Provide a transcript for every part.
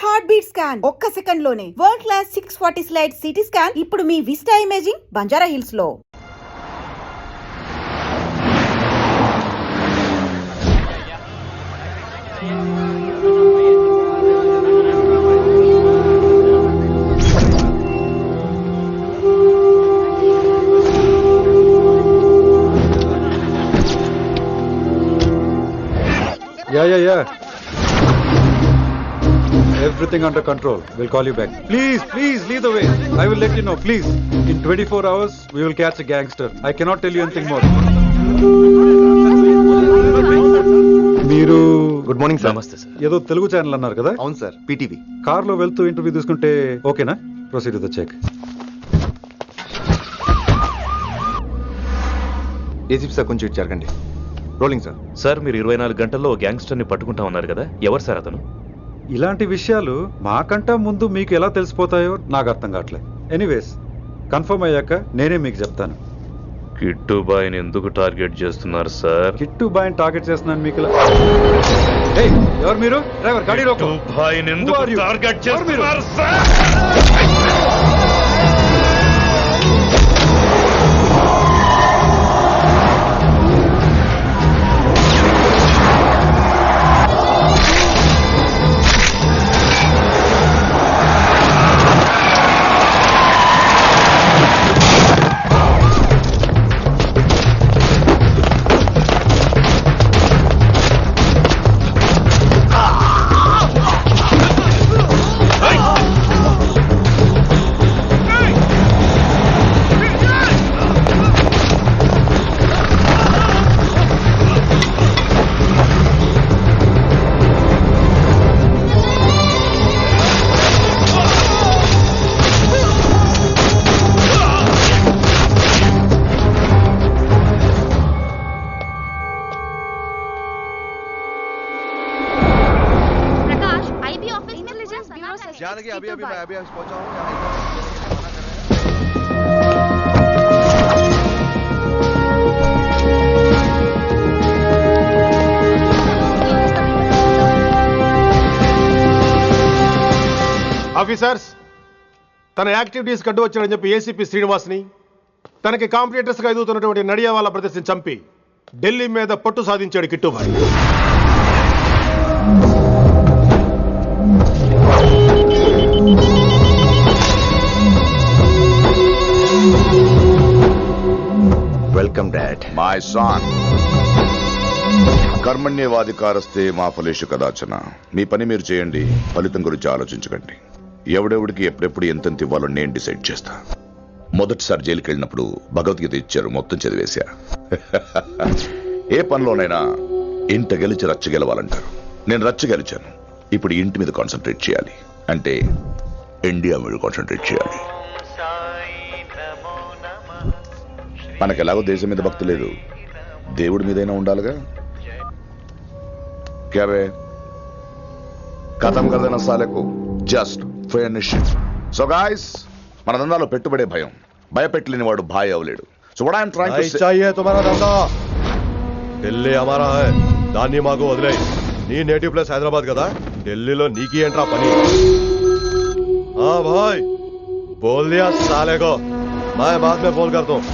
Heart beat scan ఒక్క second లోనే world class 640 slide CT scan ఇప్పుడు మీ విస్టా ఇమేజింగ్ బంజారా హిల్స్ లో. Yeah. Everything under control. We'll call you back. Please, lead the way. I will let you know, please. In 24 hours, we will catch a gangster. I cannot tell you anything more. మీరు good morning sir. నమస్తే sir. ఏదో Telugu channel అన్నారు కదా? అవును sir, PTV. కార్లో వెళ్తూ interview తీసుకుంటే ఓకేనా? Proceed with the check. ACP sir కొంచెం ఇచ్చారండి. Rolling sir. సార్ మీరు 24 గంటల్లో గ్యాంగ్స్టర్ని పట్టుకుంటా ఉన్నారు కదా, ఎవరు సార్ అతను? ఇలాంటి విషయాలు మాకంటా ముందు మీకు ఎలా తెలిసిపోతాయో నాకు అర్థం కావట్లేదు. ఎనీవేస్ కన్ఫర్మ్ అయ్యాక నేనే మీకు చెప్తాను. కిట్టు బాయ్ని ఎందుకు టార్గెట్ చేస్తున్నారు సార్? కిట్టు బాయ్ని టార్గెట్ చేస్తున్నాను మీకు. ఎవరు మీరు? డ్రైవర్ గాడి రోకో. కిట్టు బాయ్ని ఎందుకు టార్గెట్ చేస్తున్నారు సార్? अभी पहुंचा हूं. ఆఫీసర్స్, తన యాక్టివిటీస్ కడ్డు వచ్చాడని చెప్పి ఏసీపీ శ్రీనివాస్ని తనకి కాంపిటీటర్స్ గా ఎదుగుతున్నటువంటి నడియావాల ప్రదర్శన చంపి ఢిల్లీ మీద పట్టు సాధించాడు Kittubhai. Welcome dad. My son, కర్మణ్యేవాధికారస్తే మా ఫలేషు కదాచన. మీ పని మీరు చేయండి, ఫలితం గురించి ఆలోచించకండి. ఎవడెవడికి ఎప్పుడెప్పుడు ఎంతెంత ఇవ్వాలో నేను డిసైడ్ చేస్తా. మొదటిసారి జైలుకి వెళ్ళినప్పుడు భగవద్గీత ఇచ్చారు, మొత్తం చదివేశా. ఏ పనిలోనైనా ఇంట గెలిచి రచ్చ గెలవాలంటారు. నేను రచ్చ గెలిచాను. ఇప్పుడు ఇంటి మీద కాన్సన్ట్రేట్ చేయాలి, అంటే ఇండియా మీద కాన్సన్ట్రేట్ చేయాలి. మనకెలాగో దేశం మీద భక్తి లేదు, దేవుడి మీదైనా ఉండాలిగా. క్యాబే ఖతం కదన సాలకు జస్ట్ ఫినిష్. సో గాయ్స్, మన దందాలో పెట్టుబడే భయం. భయపెట్టలేని వాడు భాయ్ అవలేడు. So what I am trying to say, चाहिए तुम्हारा धंधा. ఢిల్లీ हमारा है. దాన్ని మాకు వదిలేయ్. నీ నేటివ్ ప్లేస్ హైదరాబాద్ కదా, ఢిల్లీలో నీకి ఏంట్రా పని? हाँ भाई, बोल दिया साले को. मैं बाद में फोन करता हूँ.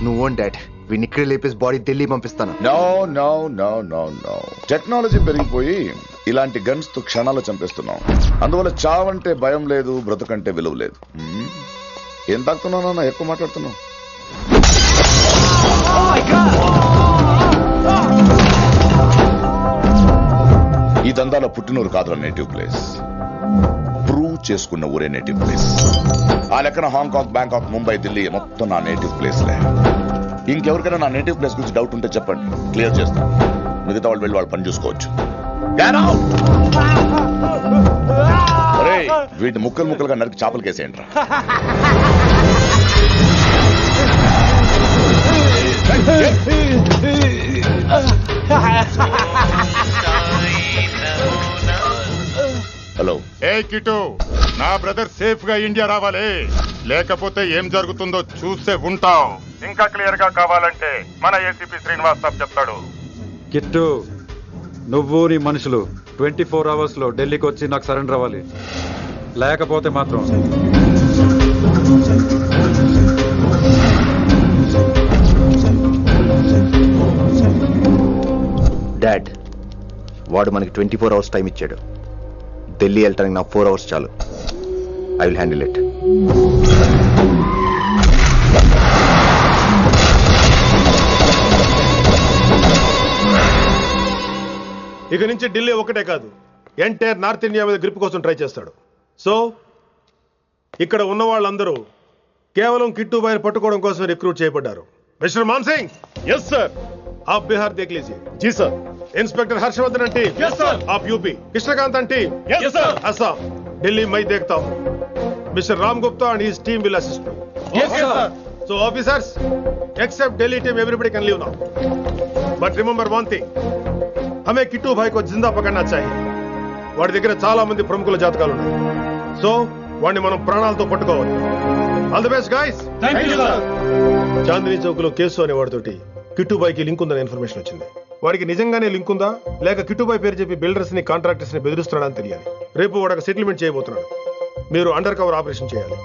నువ్వు డాడ్, వీడిని ఇక్కడ లేపేసి బాడీ ఢిల్లీ పంపిస్తాను. No no no no no. Technology పెరిగిపోయి ఇలాంటి గన్స్ తో క్షణాలు చంపేస్తున్నాం. అందువల్ల చావంటే భయం లేదు, బ్రతుకంటే విలువ లేదు. ఏం తాకుతున్నావు నాన్న, ఎక్కువ మాట్లాడుతున్నావు. ఈ దందాలో పుట్టినూరు కాదురా నేటివ్ ప్లేస్, ప్రూవ్ చేసుకున్న ఊరే నేటివ్ ప్లేస్. ఆ లెక్కన హాంకాంగ్, బ్యాంకాక్, ముంబై, ఢిల్లీ మొత్తం నా నేటివ్ ప్లేస్లే. ఇంకెవరికైనా నా నేటివ్ ప్లేస్ గురించి డౌట్ ఉంటే చెప్పండి, క్లియర్ చేస్తాను. మిగతా వాళ్ళు వెళ్ళి వాళ్ళు పని చూసుకోవచ్చు. వీటిని ముక్కలు ముక్కలుగా నరికి చేపలు కేసేయండి. హలో. ఏ కిటు, నా బ్రదర్ సేఫ్ గా ఇండియా రావాలి, లేకపోతే ఏం జరుగుతుందో చూసే ఉంటాం. ఇంకా క్లియర్ గా కావాలంటే మన ఏసీపీ శ్రీనివాస్ సాబ్ చెప్తాడు. కిట్టు, నువ్వు నీ మనుషులు 24 అవర్స్లో ఢిల్లీకి వచ్చి నాకు సరెండర్ అవ్వాలి. లేకపోతే మాత్రం డాడ్, వాడు మనకి 24 అవర్స్ టైం ఇచ్చాడు. ఢిల్లీ వెళ్ళటానికి నాకు 4 అవర్స్ చాలు. I will handle it. ఇక నుంచి ఢిల్లీ ఒకటే కాదు, ఎంటైర్ నార్త్ ఇండియా మీద గ్రిప్ కోసం ట్రై చేస్తాడు. సో ఇక్కడ ఉన్న వాళ్ళందరూ కేవలం కిట్టుబాయిని పట్టుకోవడం కోసం రిక్రూట్ చేయబడ్డారు. Mister Maan Singh, yes sir. आप बिहार देख लीजिए. జీ sir. Inspector Harshvardhan aunty, Yes, sir. आप UP. Krishnakant aunty, Yes, sir. Assam. Delhi मैं देखता हूँ. Mister Ram Gupta and his team will assist me. Yes, sir. So officers, except Delhi team, everybody can leave now. But remember one thing, हमें किट्टू भाई को जिंदा पकड़ना चाहिए. వాడి దగ్గర చాలా మంది ప్రముఖుల జాతకాలు ఉన్నాయి. సో వాడిని మనం ప్రాణాలతో పట్టుకోవాలి. All the best guys. Thank you sir. Chandni Chowk లో కేసు అనే వాడితోటి కిట్టుబాయికి లింక్ ఉందని ఇన్ఫర్మేషన్ వచ్చింది. వాడికి నిజంగానే లింక్ ఉందా లేక కిట్టుబాయి పేరు చెప్పి బిల్డర్స్ ని కాంట్రాక్టర్స్ ని బెదిరిస్తున్నాడని తెలియాలి. రేపు వాడు ఒక సెటిల్మెంట్ చేయబోతున్నాడు. మీరు అండర్ కవర్ ఆపరేషన్ చేయాలి.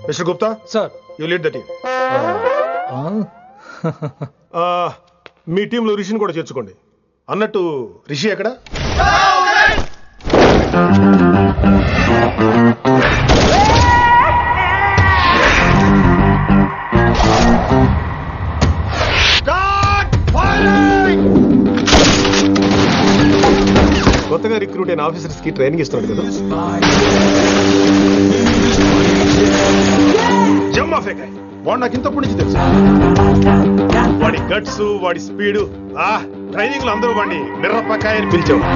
Mister Gupta sir, you lead the team. మీ టీంలో రిషిని కూడా చేర్చుకోండి. అన్నట్టు రిషి ఎక్కడ? కొత్తగా రిక్రూట్ అయిన ఆఫీసర్స్ కి ట్రైనింగ్ ఇస్తున్నాడు కదా. జమ్మా ఫేకాయ్ వాడు నాకు ఇంతప్పటి నుంచి తెలుసు. వాడి గట్స్, వాడి స్పీడు, ట్రైనింగ్ లో అందరూ వాడిని మిర్రపకాయ అని పిలిచేవాడు.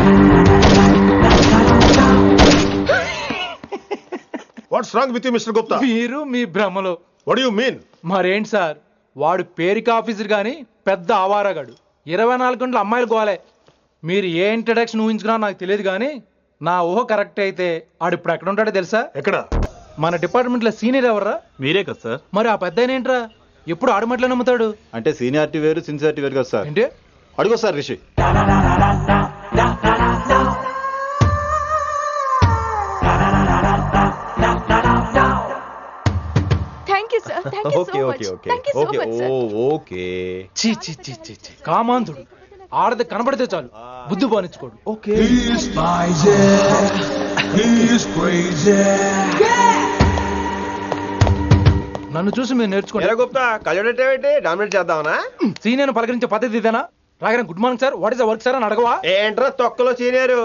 What's wrong with you mister Gupta? మీరు మీ భ్రమలో. వాట్ యు మీన్? మరేంటి సార్, వాడు పేరుకి ఆఫీసర్ గాని పెద్ద ఆవారగాడు. 24 గంటలు అమ్మాయిలు గోలే. మీరు ఏ ఇంట్రడక్షన్ ఊహించుకున్నా నాకు తెలియదు కానీ నా ఊహ కరెక్ట్ అయితే ఆడు ఇప్పుడు ఎక్కడ ఉంటాడో తెలుసా? ఎక్కడ? మన డిపార్ట్మెంట్ లో సీనియర్ ఎవర్రా? మీరే కదా సార్. మరి ఆ పెద్ద ఏంట్రా ఎప్పుడు ఆడమట్లే నమ్ముతాడు? అంటే సీనియారిటీ వేరు సిన్సియారిటీ వేరు కదా సార్. ఏంటి? అడుగు sir Rishi. Thank you sir. Thank you so much. Thank you so much sir. Okay. చీ చీ చీ చీ చీ, కామాంధుడు. ఆడది కనబడితే చాలు బుద్ధి బానించుకోడు. ఓకే. నన్ను చూసి మీరు నేర్చుకోండి. గుప్తా కళ్ళేంటి డామినేట్ చేద్దామనా? సీనియర్ పలకరించే పద్ధతి ఇదేనా? రాగానే good morning sir, what is work sir అని అడగవా? ఏంట్రా తొక్కలో సీనియర్?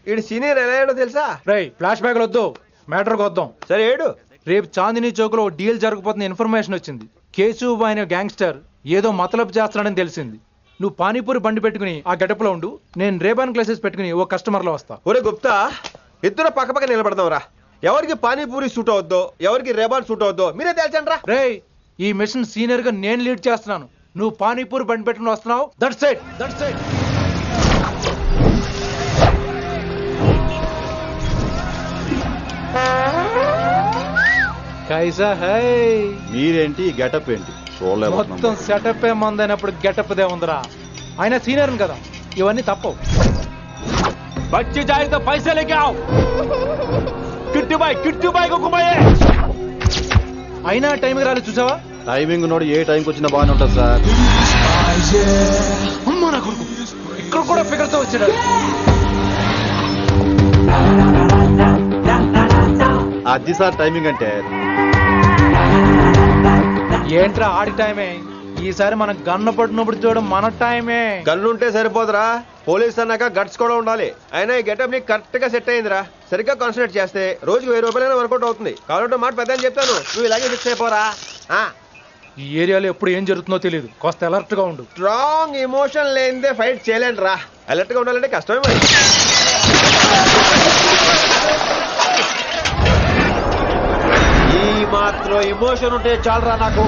ఈడు సీనియర్ ఎలా ఏడో తెలుసా? రై ఫ్లాష్ బ్యాక్ వద్దు, మ్యాటర్కి వద్దాం. సరే ఏడు. రేపు చాందినీ చౌక్ లో డీల్ జరగబోతున్న ఇన్ఫర్మేషన్ వచ్చింది. కేశవ్ అనే గ్యాంగ్స్టర్ ఏదో మతలబు చేస్తున్నాడని తెలిసింది. నువ్వు పానీపూరి బండి పెట్టుకుని ఆ గెటప్ లో ఉండు, నేను రేబాన్ క్లాసెస్ పెట్టుకుని ఓ కస్టమర్ లో వస్తా. ఒరే గుప్తా, ఇద్దరు పక్క పక్క నిలబడదాంరా. ఎవరికి పానీపూరి సూట్ అవుద్దో, ఎవరికి రేబాన్ సూట్ అవుద్దో మీరే తేల్చండి రా. రే, ఈ మిషన్ సీనియర్ గా నేను లీడ్ చేస్తున్నాను. నువ్వు పానీపూరి బండి పెట్టుకుని వస్తున్నావు. That side, that side. కైసా హై? మీరేంటి గెటప్ ఏంటి? మొత్తం సెటప్ ఏ మందైనప్పుడు గెటప్ దే ఉందిరా. ఆయన సీనియర్ కదా, ఇవన్నీ తప్పవు. బచ్చి జాయితో పైసా లేకే ఆవ్. కిట్టుబాయ్ కుమాయే. అయినా టైంకి రాలేదు చూసావా? టైమింగ్ నోడు ఏ టైంకి వచ్చినా బాగానే ఉంటుంది సార్. అమ్మా నా కొడుకు, ఇక్కడ కూడా ఫిగర్ తో వచ్చాడు. అది సార్ టైమింగ్ అంటే. ఏంట్రా ఆడి టైమే? ఈసారి మనం గన్ను పట్టినప్పుడు చూడడం మన టైమే. గన్ను ఉంటే సరిపోదురా, పోలీస్ అన్నాక గట్స్ కూడా ఉండాలి. అయినా ఈ గెటప్ నీకు కరెక్ట్ గా సెట్ అయిందిరా. సరిగ్గా కాన్సన్ట్రేట్ చేస్తే రోజుకు 1000 రూపాయలైనా వర్కౌట్ అవుతుంది. కాబట్టి మాట పెద్ద అని చెప్తాను, నువ్వు ఇలాగే ఫిక్స్ అయిపోరా. ఈ ఏరియాలో ఎప్పుడు ఏం జరుగుతుందో తెలియదు, కాస్త అలర్ట్ గా ఉండు. స్ట్రాంగ్ ఎమోషన్ లేనిదే ఫైట్ చేయలేండి రా. అలర్ట్ గా ఉండాలంటే కష్టమే మరి. ఈ మాత్రం ఎమోషన్ ఉంటే చాలరా నాకు.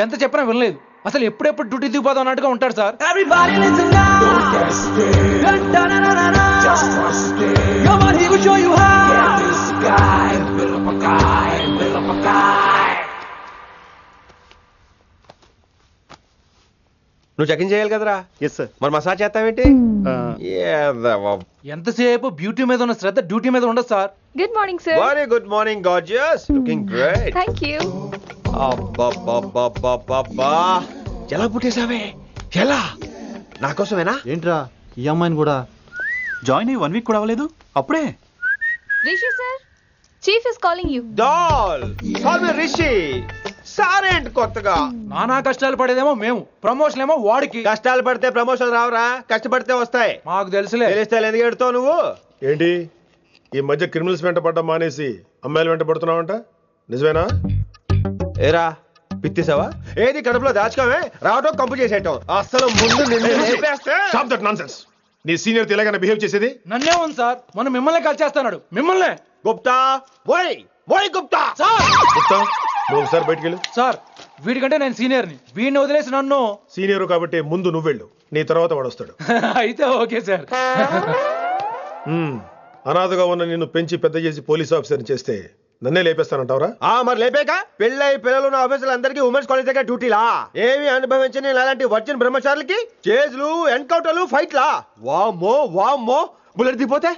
ఎంత చెప్పినా వినలేదు. అసలు ఎప్పుడెప్పుడు డ్యూటీ దిగిపోదాం అన్నట్టుగా ఉంటాడు సార్. నువ్వు చెకింగ్ చేయాలి కదరా? Yes sir. మరి మసాజ్ చేస్తావేంటి? ఎంతసేపు బ్యూటీ మీద ఉన్న శ్రద్ధ డ్యూటీ మీద ఉండదు sir. Good morning sir. Very good morning gorgeous, looking great. Thank you. అబ్బబ్బబ్బబ్బబ్బా, ఎలా పుట్టేశావే? ఎలా? నా కోసమేనా? ఏంట్రా ఈ అమ్మాయిని కూడా జాయిన్ అయ్యి 1 వీక్ కూడా అవ్వలేదు అప్పుడే. Rishi sir, chief is calling you. Doll call me Rishi. సారేంటి కొత్తగా? నానా కష్టాలు పడేదేమో మేము, ప్రమోషన్ ఏమో వాడికి. కష్టాలు పడితే ప్రమోషన్ రావురా, కష్టపడితే వస్తాయి. మాకు తెలుసులే. తెలిస్తే ఎందుకు ఎడుతావు నువ్వు? ఏంటి ఈ మధ్య క్రిమినల్స్ వెంట పడ్డం మానేసి అమ్మాయిలు వెంట పడుతున్నావంట, నిజమేనా? ఏరా పిత్తిసావా? ఏది కడుపులో దాచుకోవే, రావటం కంపు చేసేయటం. అసలు ముందు నిన్ను లేపేస్తే. Stop that nonsense. నీ సీనియర్ ఎలాగైనా బిహేవ్ చేసేది? నన్నే ఉంది సార్, మొన్న మిమ్మల్ని కాల్ చేస్తున్నాడు. మిమ్మల్నే. గుప్తా ఓయ్ ఓయ్ గుప్తా. సార్ గుప్తా, నువ్వు ఒకసారి బయటికి వెళ్ళు. సార్ వీడికంటే నేను సీనియర్ని, వీడిని వదిలేసి నన్ను. సీనియర్ కాబట్టి ముందు నువ్వు వెళ్ళు, నీ తర్వాత వాడు వస్తాడు. అయితే ఓకే సార్. అనాథగా ఉన్న నిన్ను పెంచి పెద్ద చేసి పోలీస్ ఆఫీసర్ని చేస్తే నన్నే లేపేస్తానంటావరా? మరి లేపేక పెళ్ళై పిల్లలు ఉన్న ఆఫీసులు అందరికీ ఉమెన్స్ కాలేజ్ దగ్గర డ్యూటీలా? ఏమి అనుభవించని అలాంటి వర్జిన్ బ్రహ్మచారులకి చేజ్లు, ఎన్కౌంటర్లు, ఫైట్లా? వామ్మో వామ్మో, బుల్లెట్ దిగిపోతే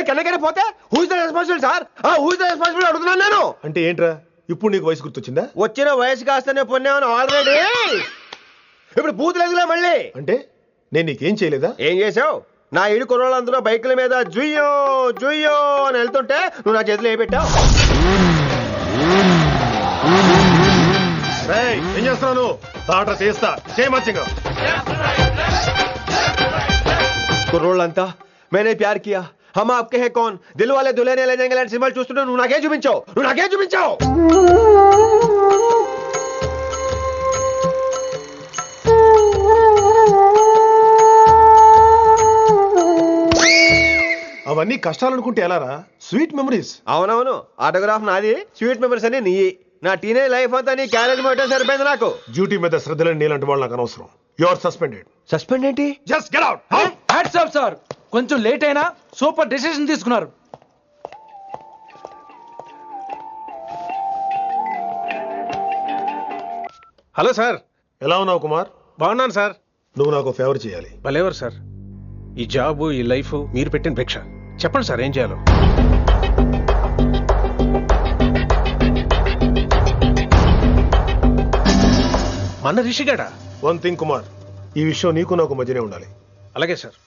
కన్నకైనా పోతే who is the responsible sir? Who is the responsible అడుగుతున్నాను నేను. అంటే ఏంట్రా, ఇప్పుడు నీకు వయసు గుర్తొచ్చిందా? వచ్చిన వయసు కాస్తనే పొన్నాను ఆల్రెడీ. ఇప్పుడు బూతులేదులే మళ్ళీ. అంటే నేను నీకేం చేయలేదా? ఏం చేసావు? నా ఇడు కుర్రోళ్ళందరూ బైకుల మీద జుయ్యో జుయ్యో అని వెళ్తుంటే నువ్వు నా చేతిలో ఏ పెట్టావు? ఏం చేస్తున్నాను? ఆర్డర్ చేస్తా, చేయమచ్చంగా. కుర్రోళ్ళంతా మేనే ప్యార్ కియా, హమ్ ఆప్కే హై కౌన్, దిల్ వాలే దుల్హనియా లే జాయేంగే లాంటి సినిమాలు చూస్తుంటే నువ్వు నాకేం చూపించావు? నువ్వు నాకేం చూపించావు? అవన్నీ కష్టాలు అనుకుంటే ఎలారా? Sweet memories. అవునవును, ఆటోగ్రాఫ్ నాది, స్వీట్ మెమరీస్ అని నీ. నా టీనేజ్ లైఫ్ అంతా నీ క్యారేజ్ మొత్తం సరిపోయింది నాకు. డ్యూటీ మీద శ్రద్ధ లేని నీలాంటి వాళ్ళు నాకు అనవసరం. You are suspended. సస్పెండ్ ఏంటి? Just get out. Hats off sir, కొంచెం లేట్ అయినా సూపర్ డెసిషన్ తీసుకున్నారు. Hello sir. ఎలా ఉన్నావు కుమార్? బాగున్నాను సార్. నువ్వు నాకు ఫేవర్ చేయాలి. భలేవారు సార్. ఈ జాబు, ఈ లైఫ్ మీరు పెట్టిన భిక్ష. చెప్పండి సార్ ఏం చేయాలో. మన రిషిగాడా? వన్ థింగ్ కుమార్, ఈ విషయం నీకు నాకు మధ్యనే ఉండాలి. అలాగే సార్,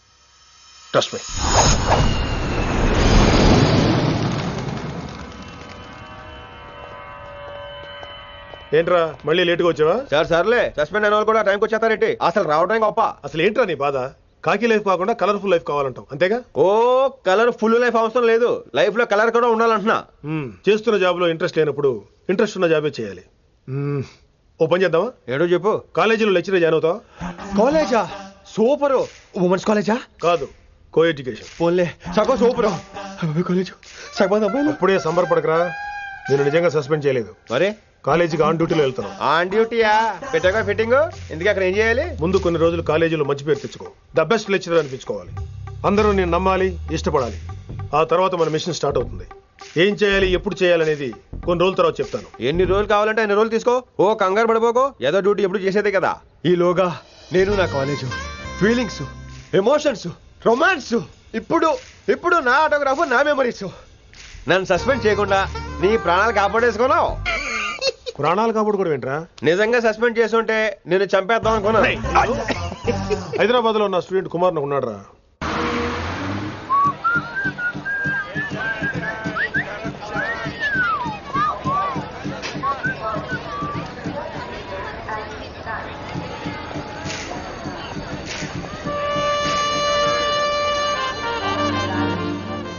ట్రస్ట్ మీ. ఏంట్రా మళ్ళీ లేటుగా వచ్చావా? సార్ సర్లే, సస్పెండ్ అయిన వాళ్ళు కూడా టైంకి వచ్చేస్తారేంటి? అసలు రావడానికి గొప్ప. అసలు ఏంట్రా నీ బాధ? కాకి లైఫ్ కాకుండా కలర్ఫుల్ లైఫ్ కావాలంటావు, అంతేగా? ఓ కలర్ ఫుల్ లైఫ్ అవసరం లేదు, లైఫ్ లో కలర్ కూడా ఉండాలంటున్నా. చేస్తున్న జాబ్ లో ఇంట్రెస్ట్ లేనప్పుడు ఇంట్రెస్ట్ ఉన్న జాబే చేయాలి. ఓ పని చేద్దామా? ఏడో చెప్పు. కాలేజీలో లెక్చరర్ జాయిన్ అవుతావా? కాలేజా? సూపర్. ఉమెన్స్ కాలేజా? కాదు, కో ఎడ్యుకేషన్. పోన్లే, సగం సూపర్ కాలేజ్. సగం అప్పుడే సంబరపడకరా, నేను నిజంగా సస్పెండ్ చేయలేదు. మరే కాలేజీకి ఆన్ డ్యూటీలో వెళ్తున్నావు. ఆన్ డ్యూటీయా? పెట్టగా ఫిట్టింగ్ ఎందుకు? అక్కడ ఏం చేయాలి? ముందు కొన్ని రోజులు కాలేజీలో మంచి పేరు తెచ్చుకో, ద బెస్ట్ లెక్చరర్ అనిపించుకోవాలి. అందరూ నేను నమ్మాలి, ఇష్టపడాలి. ఆ తర్వాత మన మిషన్ స్టార్ట్ అవుతుంది. ఏం చేయాలి, ఎప్పుడు చేయాలనేది కొన్ని రోజుల తర్వాత చెప్తాను. ఎన్ని రోజులు కావాలంటే అన్ని రోజులు తీసుకో. ఓ కంగారు పడిపోకో, ఏదో డ్యూటీ ఎప్పుడు చేసేదే కదా. ఈలోగా నేను నా కాలేజు, ఫీలింగ్స్, ఎమోషన్స్, రొమాన్స్, ఇప్పుడు నా ఆటోగ్రాఫ్, నా మెమరీస్. నన్ను సస్పెండ్ చేయకుండా నీ ప్రాణాలు కాపాడేసుకున్నావు. ప్రాణాలు కాపాడు కూడా ఏంట్రా? నిజంగా సస్పెండ్ చేసుంటే నేను చంపేద్దాం అనుకున్నా. హైదరాబాద్ లో ఉన్న స్టూడెంట్ కుమార్ ఉన్నాడు రా.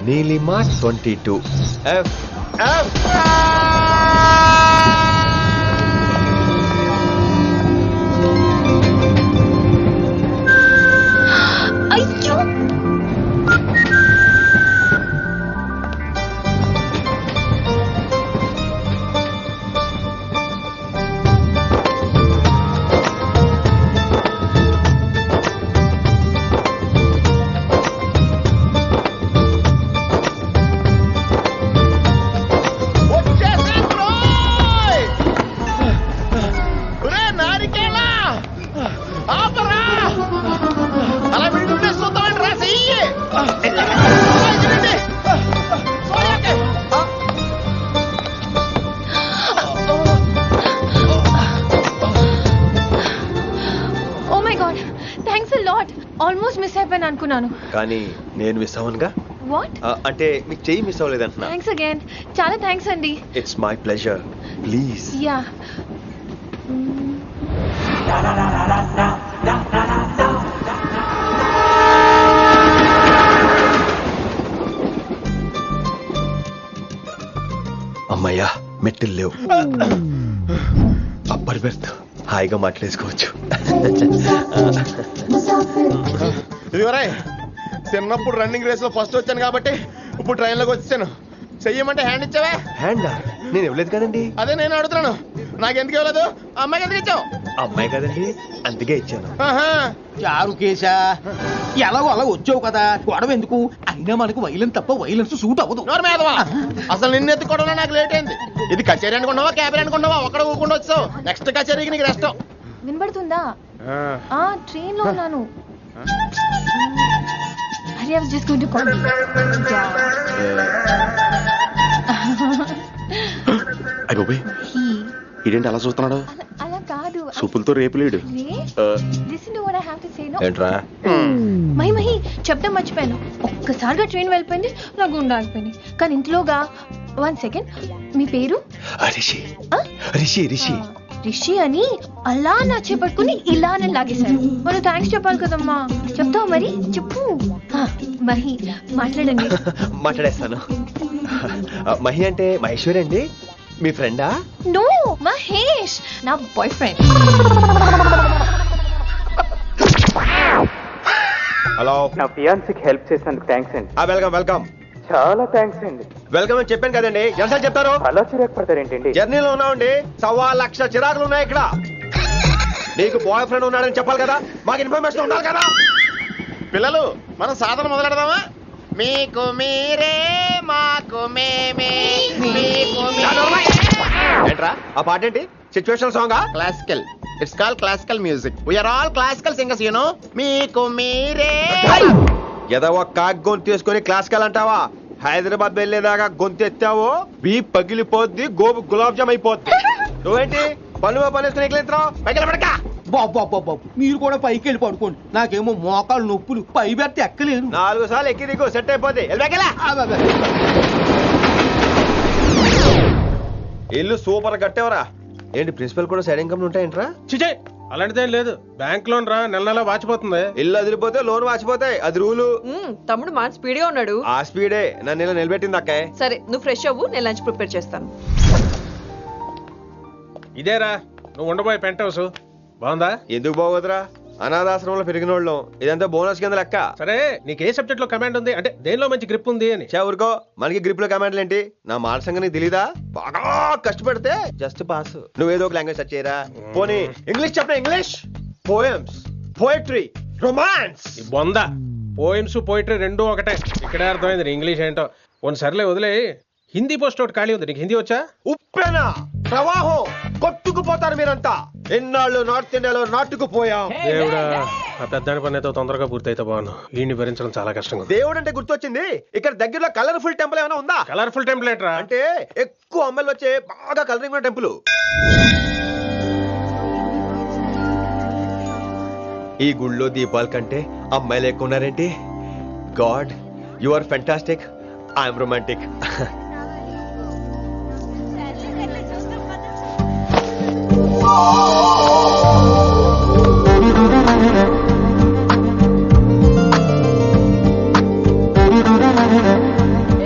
Neelima 22 F F. అయ్యో, మిస్ అయిపోయాను అనుకున్నాను. కానీ నేను మిస్ అవ్వనుగా. వాట్? అంటే మీకు చెయ్యి మిస్ అవ్వలేదంటున్నా. Thanks again. చాలా థ్యాంక్స్ అండి. It's my pleasure. Please. Yeah. అమ్మయ్యా, మెట్టులు లేవు. అప్పర్ బెర్త్, హాయిగా మాట్లాడేసుకోవచ్చు. ఇదివరే చిన్నప్పుడు రన్నింగ్ రేస్ లో ఫస్ట్ వచ్చాను కాబట్టి ఇప్పుడు ట్రైన్ లోకి వచ్చాను. చెయ్యమంటే హ్యాండ్ ఇచ్చావే. హ్యాండా? నేను ఇవ్వలేదు కదండి. అదే నేను అడుగుతున్నాను, నాకెందుకు ఇవ్వలేదు? అమ్మాయికి ఎందుకు ఇచ్చావు? అమ్మాయి కదండి, అందుకే ఇచ్చాను. చారు కేశా, ఎలాగో అలా వచ్చావు కదా, గొడవ ఎందుకు? అయినా మనకు వైలెన్స్ తప్ప వైలెన్స్ సూట్ అవ్వదు. అసలు నిన్ను ఎత్తుకోవడంలో నాకు లేట్ అయింది. ఇది కచేరీ అనుకున్నావా, క్యాబరీ అనుకున్నావా? ఒక్కడ ఊకుండా వచ్చావు. నెక్స్ట్ కచేరీకి నీకు రెస్ట్. వినబడుతుందా? ట్రైన్ లో ఉన్నాను. I was just going to call you. అయ్యో, ఇదేంటి అలా చూస్తున్నాడు? అలా కాదు. సూపులతో రేపు లేడు. Listen to what I have to say, no? ఏంట్రా? మహి చెప్పడం మర్చిపోయాను. ఒక్కసారిగా ట్రైన్ వెళ్ళిపోయింది, నా గుండె ఆగిపోయింది. కానీ ఇంట్లోగా 1 సెకండ్, మీ పేరు? రిషి. రిషి రిషి రిషి అని అలా నా చేపట్టుకుని ఇలానే లాగేశాడు. మనం థ్యాంక్స్ చెప్పాలి కదమ్మా. చెప్తావు మరి? చెప్పు. మహి మాట్లాడండి. మాట్లాడేస్తాను. మహి అంటే మహేశ్వరి అండి, మీ ఫ్రెండా? నో, మహేష్ నా బాయ్ ఫ్రెండ్. హలో. నా ఫియాన్సీకి హెల్ప్ చేసినందుకు థ్యాంక్స్ అండి. Welcome welcome. చాలా థ్యాంక్స్ అండి. వెల్కమ్ అని చెప్పాను కదండి, ఎంతసేపు చెప్తారు? అలా చిరాకు పడతారేంటండి? జర్నీలో ఉన్నామండి, 1,00,000 చిరాకులు ఉన్నాయి ఇక్కడ. నీకు బాయ్ ఫ్రెండ్ ఉన్నాడని చెప్పాలి కదా, మాకు ఇన్ఫర్మేషన్ ఉండాలి కదా. పిల్లలు, మనం సాధన మొదలెడదామా? మీకు మీరే, మాకు మేమే. ఏంట్రా ఆ పాట ఏంటి? సిచ్యువేషన్ సాంగా? Classical. It's called classical music. We are all classical singers, you know. మీకు మీరే. ఏదో కాక్ గొంతు తీసుకొని క్లాసికల్ అంటావా? హైదరాబాద్ వెళ్ళేదాకా గొంతు ఎత్తావో బీ పగిలిపోద్ది, గోబు గులాబ్ జామ్ అయిపోద్ది. నువ్వేంటి పనులు పనేసుకుని ఎక్కలేస్తావు? పైకి పడక. బాబు మీరు కూడా పైకి వెళ్ళి పడుకోండి, నాకేమో మోకాలు నొప్పులు, పై బెర్త్ ఎక్కలేను. 4 సార్లు ఎక్కి దిగు, సెట్ అయిపోద్ది. ఇల్లు సూపర్ కట్టేవరా. ఏంటి ప్రిన్సిపల్ కూడా సైడ్ ఇన్కమ్ ఉంటాయంట్రా? చిచే, అలాంటిదేం లేదు. బ్యాంక్ లోన్ రా, నెల నెల వాచిపోతుంది. ఇల్లు అదిరిపోతే లోన్ వాచిపోతాయి, అది రూలు. తమ్ముడు మాట స్పీడ్గా ఉన్నాడు. ఆ స్పీడే నన్ను ఇలా నిలబెట్టింది అక్క. సరే నువ్వు ఫ్రెష్ అవ్వు, నేను లంచ్ ప్రిపేర్ చేస్తాను. ఇదేరా నువ్వు ఉండబోయే పెంట్ హౌస్. బాగుందా? ఎందుకు బాగోదురా, అనాథాశ్రమంలో పెరిగిన వాళ్ళం. ఇదంతా బోనస్ కింద లెక్క. సరే నీకు ఏ సబ్జెక్ట్ లో కమాండ్ ఉంది, అంటే దేనిలో మంచి గ్రిప్ ఉంది అని? ఊరుకో, మనకి గ్రిప్ లో కమాండ్లు ఏంటి? నా మాట సంగతి తెలీదా? బాగా కష్టపడితే జస్ట్ పాస్. నువ్వేదో ఒక లాంగ్వేజ్ సెర్చ్ చేయరా. పోనీ ఇంగ్లీష్ చెప్పిన ఇంగ్లీష్, పోయమ్స్, పోయట్రీ, రొమాన్స్. బొంద పోయిమ్స్ పోయిటరీ రెండూ ఒకటే. ఇక్కడే అర్థమైంది ఇంగ్లీష్ ఏంటో. కొన్ని సర్లే వదిలే. హిందీ పోస్ట్ ఒకటి ఖాళీ ఉంది, నీకు హిందీ వచ్చా? ఉప్పెన ప్రవాహం కొట్టుకుపోతారు మీరంతా. ఎన్నాళ్ళు నార్త్ ఇండియాలో నాటుకుపోయాం. దేవుడా, ఆ పెద్దాని పని అయితే తొందరగా పూర్తయితే బాగున్నాను. వీడిని భరించడం చాలా కష్టంగా. దేవుడు అంటే గుర్తొచ్చింది, ఇక్కడ దగ్గరలో కలర్ఫుల్ టెంపుల్ ఏమైనా ఉందా? కలర్ఫుల్ టెంపుల్ ఏంట్రా? అంటే ఎక్కువ అమ్మాయిలు వచ్చే బాగా కలరింగ్ ఉన్న టెంపుల్. ఈ గుళ్ళో దీపాల కంటే అమ్మాయిలు ఎక్కువ ఉన్నారేంటి? God, you are fantastic, I'm romantic.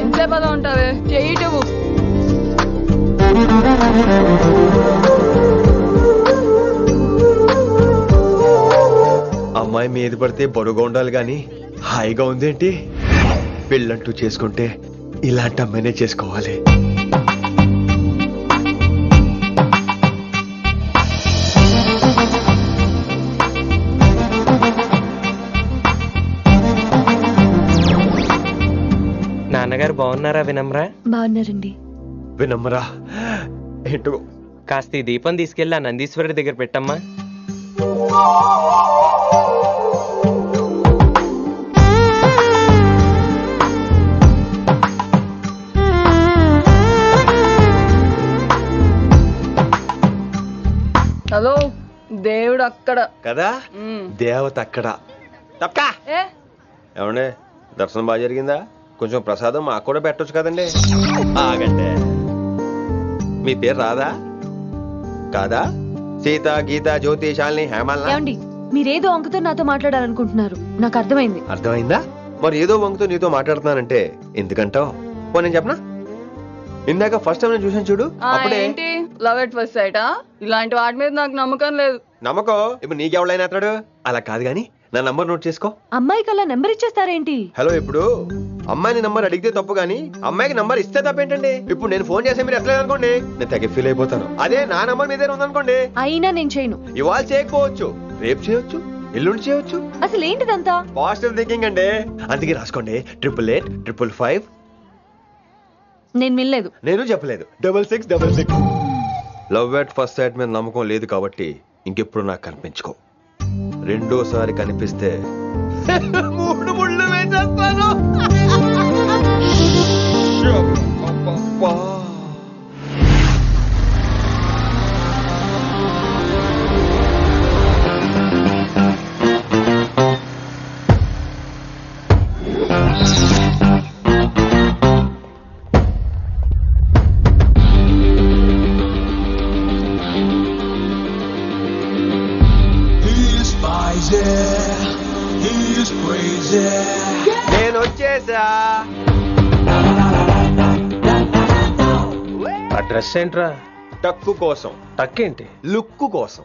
ఎంతసేపు అలా ఉంటావే, చేయటము. అమ్మాయి మీద పడితే బరువుగా ఉండాలి గాని హాయిగా ఉందేంటి? పెళ్ళంటూ చేసుకుంటే ఇలాంటి అమ్మాయినే చేసుకోవాలి. నాన్నగారు బాగున్నారా వినమ్రా? బాగున్నారండి. వినమ్రా ఏంటో కాస్త ఈ దీపం తీసుకెళ్ళి ఆ నందీశ్వరుడి దగ్గర పెట్టమ్మా. హలో, దేవుడు అక్కడ కదా, దేవత అక్కడ. తప్పకా ఏమండే దర్శనం బాగా జరిగిందా? కొంచెం ప్రసాదం మాకు కూడా పెట్టొచ్చు కదండి. ఆగండి, మీ పేరు రాదా కాదా? సీత, గీత, జ్యోతి, శాలిని, హేమల్నా? ఏమండి మీరేదో అంకుతో నాతో మాట్లాడాలనుకుంటున్నారు, నాకు అర్థమైంది. అర్థమైందా? మరి ఏదో వంగుతో నీతో మాట్లాడుతున్నానంటే ఎందుకంటావు? పో నేను చెప్పనా? ఇందాక ఫస్ట్ టైం నేను చూసాను చూడు, అప్పుడే ఏంటి లవ్ ఎట్ ఫస్ట్ సైటా? ఇలాంటి వాటి మీద నాకు నమ్మకం లేదు. నమ్మకం ఇప్పుడు నీకెవడైనా అతడు అలా కాదు గాని నా నంబర్ నోట్ చేసుకో. అమ్మాయికి అలా నెంబర్ ఇచ్చేస్తారేంటి? హలో, ఇప్పుడు అమ్మాయిని నంబర్ అడిగితే తప్పు గానీ అమ్మాయికి నంబర్ ఇస్తే తప్పేంటండి? ఇప్పుడు నేను ఫోన్ చేస్తే మీరు ఎట్లా అనుకోండి, నేను తెగ ఫీల్ అయిపోతాను. అదే నా నంబర్ మీద ఉందనుకోండి, అయినా నేను చేయను. ఇవాళ చేయకపోవచ్చు, రేపు చేయొచ్చు, ఎల్లుండి చేయొచ్చు. అసలు ఏంటిదంతా? పాజిటివ్ థింకింగ్ అండి. అందుకే రాసుకోండి 888 555. నేను వినలేదు. నేను చెప్పలేదు 6666. లవ్ ఎట్ ఫస్ట్ సైట్ మీద నమ్మకం లేదు కాబట్టి ఇంకెప్పుడు నాకు కనిపించుకో. రెండోసారి కనిపిస్తే 3 ముళ్ళు వేసేస్తాను. నేను వచ్చేసా. ఆ డ్రెస్ ఏంట్రా? టక్కు కోసం. టక్ ఏంటి? లుక్కు కోసం.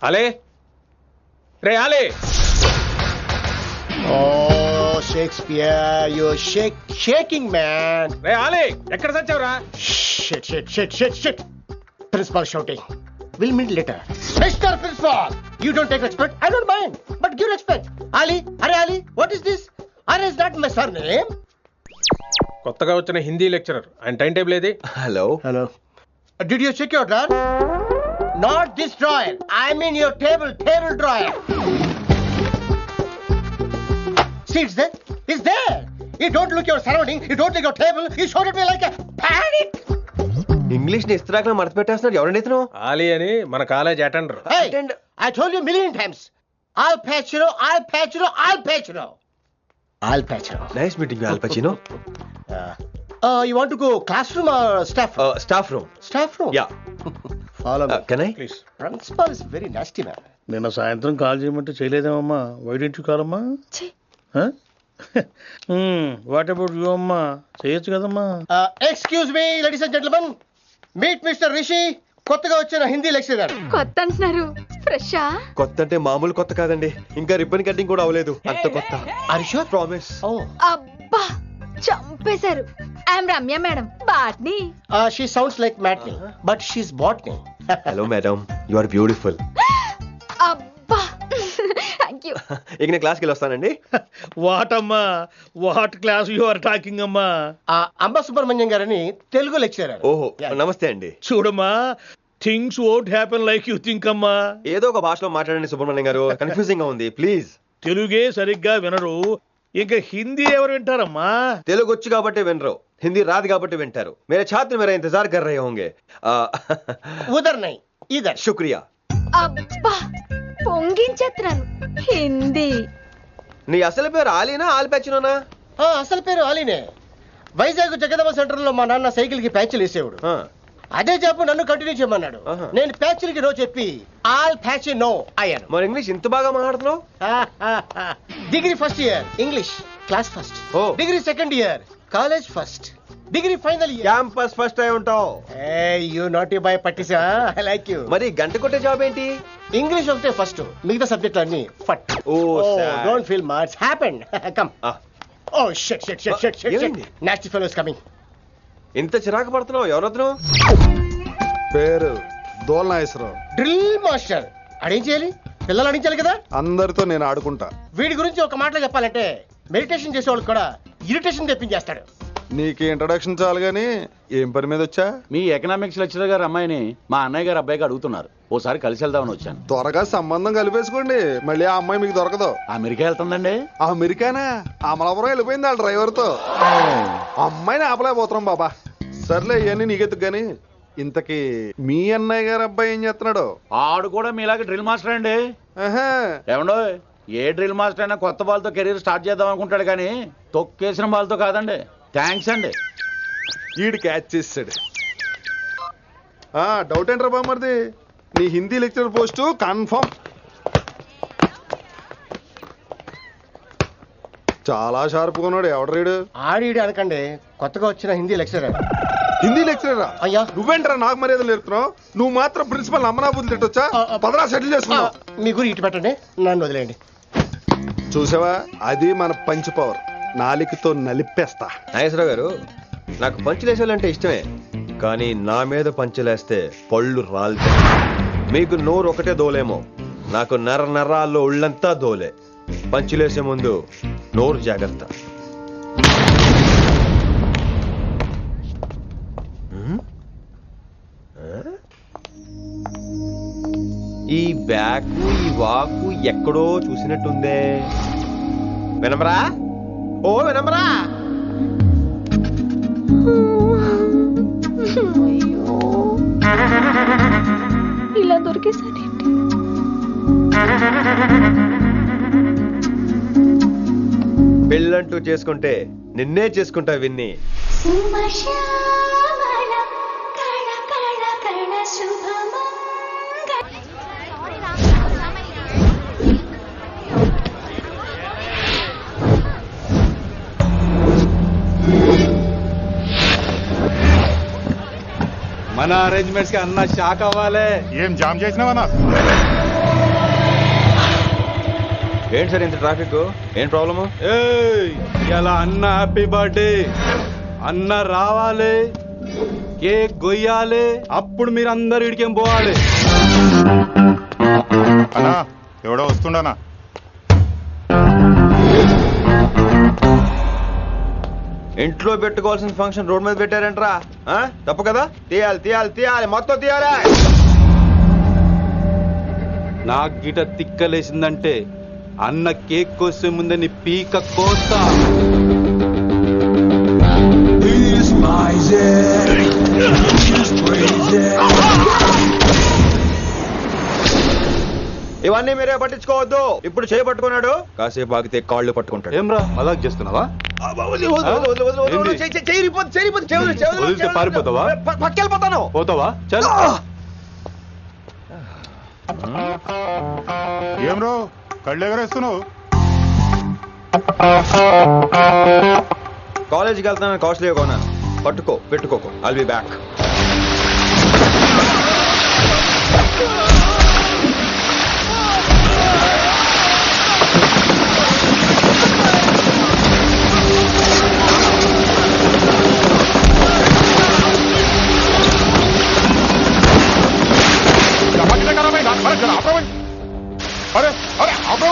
అలే రే అలే. Oh, Shakespeare, you're shaking, man. రే అలే, ఎక్కడ చచ్చావురా? Shit. Principal shouting. We'll meet later. Mr. Principal, you don't take respect. I don't mind, but give respect. Ali, Ali, what is this? Ali is not my surname. కొత్తగా వచ్చిన Hindi lecturer, ఆయన time table ఏది? Hello. Did you check your drawer? Not this drawer. I mean your table drawer. See, it's there. You don't look your surrounding. You don't look your table. You showed at me like a panic. English ని ఇస్త్రాక్ మడత పెట్టేస్తున్నాడు. ఎవరండి ఇతను? ఆలీ అని మన college attender. Hey, I told you a million times. Al Pacino. Nice meeting you, all పచినో. You want to go classroom or staff room? Staff room. Staff room? Yeah. Follow me. Can I? Please. Principal is very nasty man. నిన్న సాయంత్రం call చేయమంటే చేయలేదేమమ్మా? Why don't you call అమ్మా? What about you అమ్మా? చేయొచ్చు కదమ్మా. Excuse me, ladies and gentlemen. Meet Mr. Rishi. కొత్తగా వచ్చిన Hindi lecturer. కొత్త అంటున్నారు, ఫ్రెషా? కొత్త అంటే మామూలు కొత్త కాదండి, ఇంకా రిబ్బన్ కటింగ్ కూడా అవ్వలేదు, అంత కొత్త. Are you sure? Promise. Oh. అబ్బా చంపేశారు. I'm Ramya madam, botany. She sounds like Matney, but she's botany. Hello madam, you are beautiful. అబ్బా థ్యాంక్ యూ. ఇక నేను క్లాస్కి వెళ్ళి వస్తానండి. వాట్ అమ్మా, what class you are talking అమ్మా? అంబ సుబ్రహ్మణ్యం గారని తెలుగు లెక్చరర్. ఓహో, నమస్తే అండి. చూడమ్మా, things won't happen like you think అమ్మా. ఏదో ఒక భాషలో మాట్లాడండి సుబ్రహ్మణ్యం గారు, కన్ఫ్యూజింగ్ గా ఉంది, ప్లీజ్. తెలుగే సరిగ్గా వినరు, ఇంకా హిందీ ఎవరు వింటారమ్మా? తెలుగు వచ్చు కాబట్టి వినరు, హిందీ రాదు కాబట్టి వింటారు. మేరే ఛాత్ర మేరా ఇంతజార్ కర్ రహే హోంగే. ఉదర్ నహీ ఇదర్. శుక్రియా. అబ్బా పొంగించేస్తున్నాను. హిందీ. నీ అసలు పేరు ఆలీనా, ఆల్ పచ్చినోనా? అసలు పేరు ఆలీనే. వైజాగ్ జగదమ్మ సెంటర్ లో మా నాన్న సైకిల్ కి ప్యాచ్లు వేసేవాడు. అదే జాబ్ నన్ను కంటిన్యూ చేయమన్నాడు. నేను ప్యాచ్లకి నో చెప్పి ఆల్ ప్యాచ్ నో అయ్యాను. మరి ఇంగ్లీష్ ఇంత బాగా మాట్లాడుతున్నావు? Degree first year English class first. Degree second year college first. Degree final year campus first అయి ఉంటావు. యూ నాటీ బాయ్ పట్టిసా. I like you. మరి గంట కొట్టే జాబ్ ఏంటి? ఇంగ్లీష్ ఒకటే ఫస్ట్, మిగతా సబ్జెక్ట్ అన్ని ఫట్. Don't feel much happened. Come. Oh shit shit shit shit shit. Nasty fellows coming. ఇంత చిరాకు పడుతున్నావు, ఎవరొద్దు? పేరు దోల్నాగేశ్వరరావు. Drill master. అడేం చేయాలి? పిల్లలు అడించాలి కదా. అందరితో నేను ఆడుకుంటా. వీడి గురించి ఒక మాటలో చెప్పాలంటే మెడిటేషన్ చేసేవాళ్ళు కూడా ఇరిటేషన్ తెప్పించేస్తాడు. నీకు ఇంట్రడక్షన్ చాలు గానీ ఏం పని మీద వచ్చా? మీ ఎకనామిక్స్ లెక్చరర్ గారు అమ్మాయిని మా అన్నయ్య గారు అబ్బాయికి అడుగుతున్నారు, ఓసారి కలిసి వెళ్దామని వచ్చాను. త్వరగా సంబంధం కలిపేసుకోండి, మళ్ళీ ఆ అమ్మాయి మీకు దొరకదు. అమెరికా వెళ్తుందండి. అమెరికానా? అమలాపురం వెళ్ళిపోయింది వాళ్ళ డ్రైవర్ తో. అమ్మాయిని ఆపలేకపోతున్నాం బాబా. సర్లే ఇవన్నీ నీకెత్తుకు గాని ఇంతకీ మీ అన్నయ్య గారు అబ్బాయి ఏం చేస్తున్నాడు? ఆడు కూడా మీలాగా డ్రిల్ మాస్టర్ అండి. ఏమండో ఏ డ్రిల్ మాస్టర్ అయినా కొత్త బాల్తో కెరీర్ స్టార్ట్ చేద్దాం అనుకుంటాడు కానీ తొక్కేసిన బాల్తో కాదండి. థ్యాంక్స్ అండి. ఈడు క్యాచ్ చేసాడు. డౌట్ ఏంట్రా బామ్మర్ది, నీ హిందీ లెక్చరర్ పోస్టు కన్ఫర్మ్. చాలా షార్ప్గా ఉన్నాడు. ఎవడ్రీడు? ఆడీడు అనకండి, కొత్తగా వచ్చిన హిందీ లెక్చరర్. హిందీ లెక్చరరా? అయ్యా నువ్వేంట్రా నాకు మర్యాదలు నేర్పుతున్నావు? నువ్వు మాత్రం ప్రిన్సిపల్ అమ్మనాబుద్ధి తిట్టొచ్చా? పదరా సెటిల్ చేసుకున్నావు. మీ గురి ఇటు పెట్టండి, నన్ను వదిలేయండి. చూసావా, అది మన పంచ్ పవర్. నాలికతో నలిపేస్తా. నాగేశ్వరరావు గారు, నాకు పంచులేసాలంటే ఇష్టమే, కానీ నా మీద పంచులేస్తే పళ్ళు రాలుతాయి. మీకు నోరు ఒకటే దోలేమో, నాకు నరాల్లో ఒళ్ళంతా దోలే. పంచులేసే ముందు నోరు జాగ్రత్త. ఈ బ్యాకు ఈ వాకు ఎక్కడో చూసినట్టుందే. వినమరా? ఓ వినమరా? ఇలా దొరికేసారేంటి? పెళ్ళంటూ చేసుకుంటే నిన్నే చేసుకుంటా విన్ని. మన అరేంజ్మెంట్స్ కి అన్న షాక్ అవ్వాలి. ఏం జామ్ చేసినావన్నా? ఏంటి సార్ ఇంత ట్రాఫిక్? ఏం ప్రాబ్లము? ఇలా అన్న హ్యాపీ బర్త్డే, అన్న రావాలి, కేక్ గొయ్యాలి, అప్పుడు మీరు అందరు ఇడికేం పోవాలి. అన్నా ఎవడో వస్తుండనా? ఇంట్లో పెట్టుకోవాల్సిన ఫంక్షన్ రోడ్ మీద పెట్టారంట్రా. తప్పు కదా? తీయాలి తీయాలి తీయాలి, మొత్తం తీయాలి. నాకు గిట తిక్కలేసిందంటే అన్న కేక్ కోసే ముందే నీ పీక కోస్తా. ఇవన్నీ మీరే పట్టించుకోవద్దు. ఇప్పుడు చేయి పట్టుకున్నాడు, కాసేపు ఆగితే కాళ్ళు పట్టుకుంటాడు. ఏమ్రా మజాక్ చేస్తున్నావా? పారిపోతావా? పక్కెళ్ళిపోతాను. పోతావా? చల్. ఏం రో కళ్ళు ఎగరేస్తున్నావు? కాలేజీకి వెళ్తాను, కాస్ట్లీగా కొన్నాను. పట్టుకో, పెట్టుకోకు. I'll be back. अरे अरे ऑटो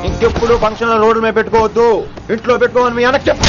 ఇంకెప్పుడు ఫంక్షన్ రోడ్ల మీద పెట్టుకోవద్దు, ఇంట్లో పెట్టుకోమని మీ అన్నకి చెప్పు.